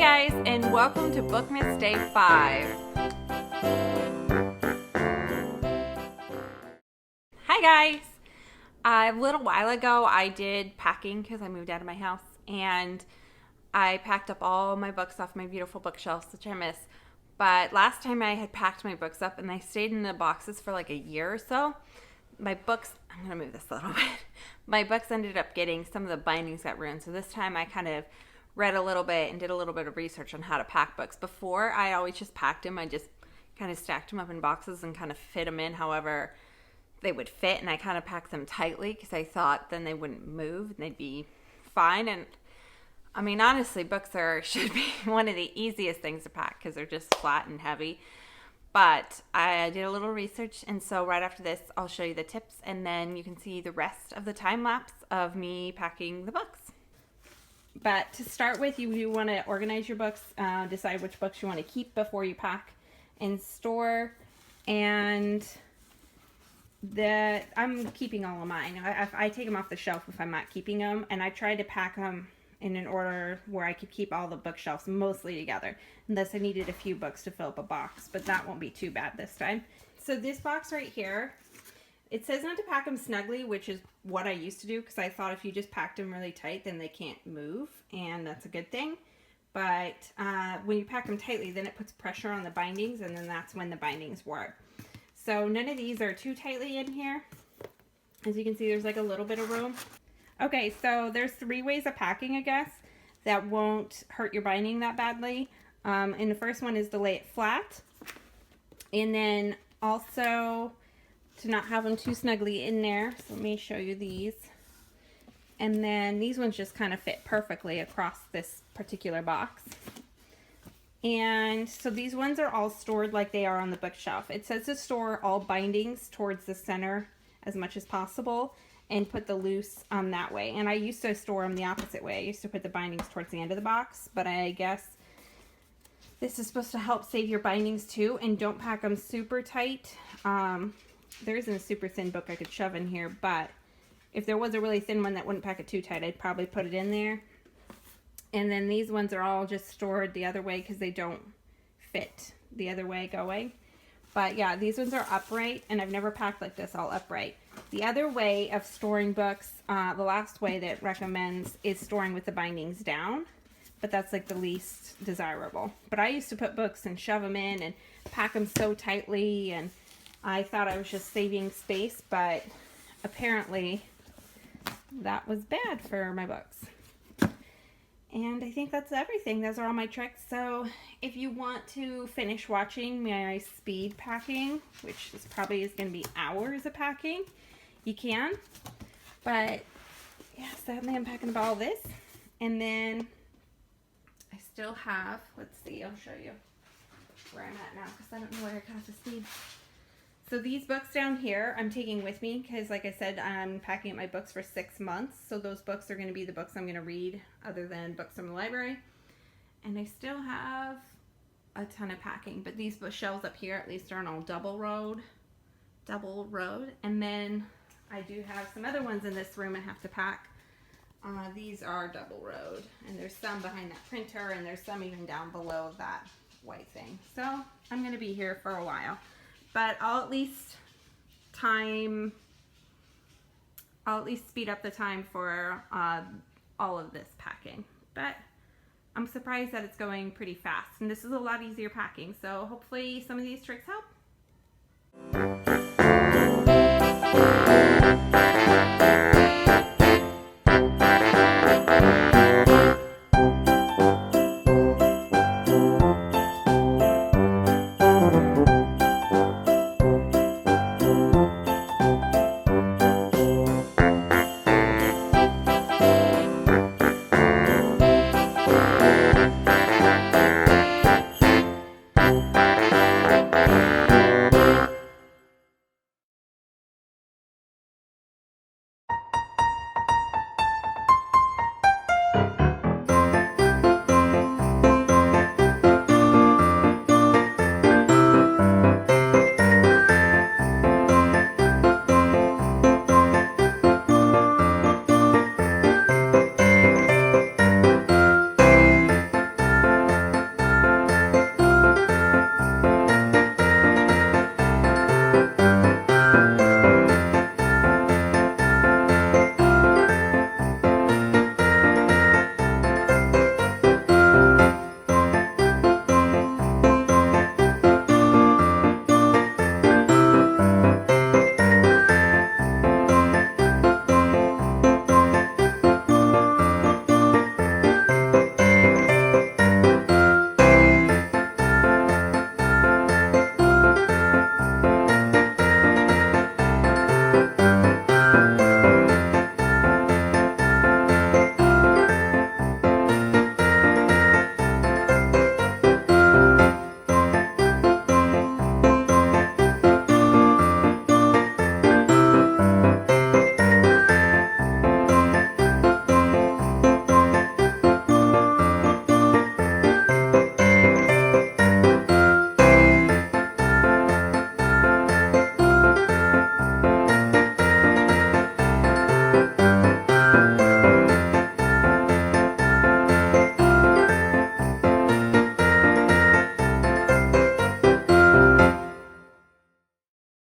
guys, and welcome to Bookmas Day 5. Hi guys! A little while ago I did packing because I moved out of my house, and I packed up all my books off my beautiful bookshelves, which I miss. But last time I had packed my books up and they stayed in the boxes for like a year or so. My books, I'm going to move this a little bit. My books ended up getting, some of the bindings got ruined. So this time I kind of read a little bit and did a little bit of research on how to pack books. Before, I always just packed them. I just kind of stacked them up in boxes and kind of fit them in however they would fit. And I kind of packed them tightly because I thought then they wouldn't move and they'd be fine. And I mean, honestly, books should be one of the easiest things to pack because they're just flat and heavy. But I did a little research, and so right after this, I'll show you the tips, and then you can see the rest of the time lapse of me packing the books. But to start with, you want to organize your books, decide which books you want to keep before you pack and store. And I'm keeping all of mine. I take them off the shelf if I'm not keeping them, and I try to pack them in an order where I could keep all the bookshelves mostly together. Unless I needed a few books to fill up a box, but that won't be too bad this time. So this box right here, it says not to pack them snugly, which is what I used to do because I thought if you just packed them really tight, then they can't move, and that's a good thing. But when you pack them tightly, then it puts pressure on the bindings, and then that's when the bindings work. So none of these are too tightly in here. As you can see, there's like a little bit of room. Okay, so there's 3 ways of packing, I guess, that won't hurt your binding that badly. And the first one is to lay it flat. And then also to not have them too snugly in there. So let me show you these. And then these ones just kind of fit perfectly across this particular box. And so these ones are all stored like they are on the bookshelf. It says to store all bindings towards the center as much as possible and put the loose that way. And I used to store them the opposite way. I used to put the bindings towards the end of the box, but I guess this is supposed to help save your bindings too, and don't pack them super tight. There isn't a super thin book I could shove in here, but if there was a really thin one that wouldn't pack it too tight, I'd probably put it in there. And then these ones are all just stored the other way because they don't fit the other way going. But yeah, these ones are upright, and I've never packed like this all upright. The other way of storing books, the last way that it recommends is storing with the bindings down, but that's like the least desirable. But I used to put books and shove them in and pack them so tightly, and I thought I was just saving space, but apparently that was bad for my books. And I think that's everything. Those are all my tricks. So if you want to finish watching my speed packing, which is probably going to be hours of packing, you can. But yeah, sadly I'm packing up all this. And then I still have, let's see, I'll show you where I'm at now because I don't know where I got off the speed. So these books down here I'm taking with me because, like I said, I'm packing up my books for 6 months. So those books are going to be the books I'm going to read other than books from the library. And I still have a ton of packing. But these shelves up here at least aren't all double rowed. And then I do have some other ones in this room I have to pack. These are double rowed. And there's some behind that printer, and there's some even down below that white thing. So I'm going to be here for a while. But I'll at least speed up the time for all of this packing. But I'm surprised that it's going pretty fast. And this is a lot easier packing. So hopefully some of these tricks help.